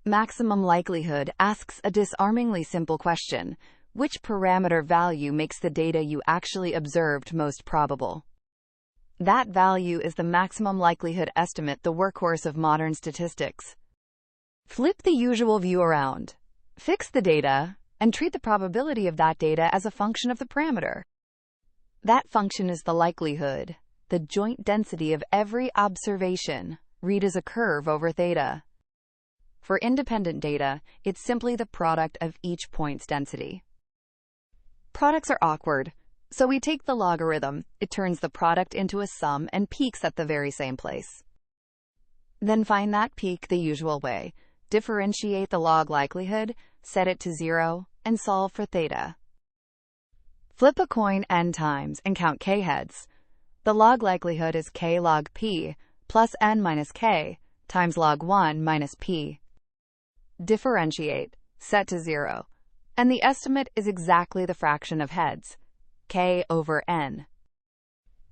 Maximum likelihood asks a disarmingly simple question: which parameter value makes the data you actually observed most probable? That value is the maximum likelihood estimate, the workhorse of modern statistics. Flip the usual view around. Fix the data, and treat the probability of that data as a function of the parameter. That function is the likelihood, the joint density of every observation, read as a curve over theta. For independent data, it's simply the product of each point's density. Products are awkward, so we take the logarithm. It turns the product into a sum and peaks at the very same place. Then find that peak the usual way. Differentiate the log likelihood, set it to 0, and solve for theta. Flip a coin n times and count k heads. The log likelihood is k log p plus n minus k times log 1 minus p. Differentiate, set to 0, and the estimate is exactly the fraction of heads, k over n.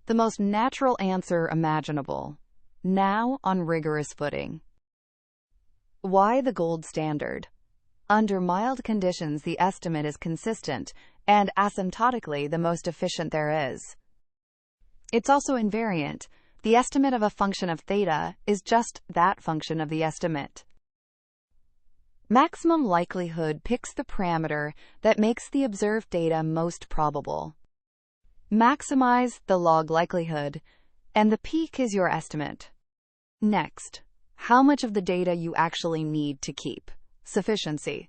The most natural answer imaginable, now on rigorous footing. Why the gold standard? Under mild conditions, the estimate is consistent and asymptotically the most efficient there is. It's also invariant. The estimate of a function of theta is just that function of the estimate. Maximum likelihood picks the parameter that makes the observed data most probable. Maximize the log likelihood, and the peak is your estimate. Next, how much of the data you actually need to keep. Sufficiency.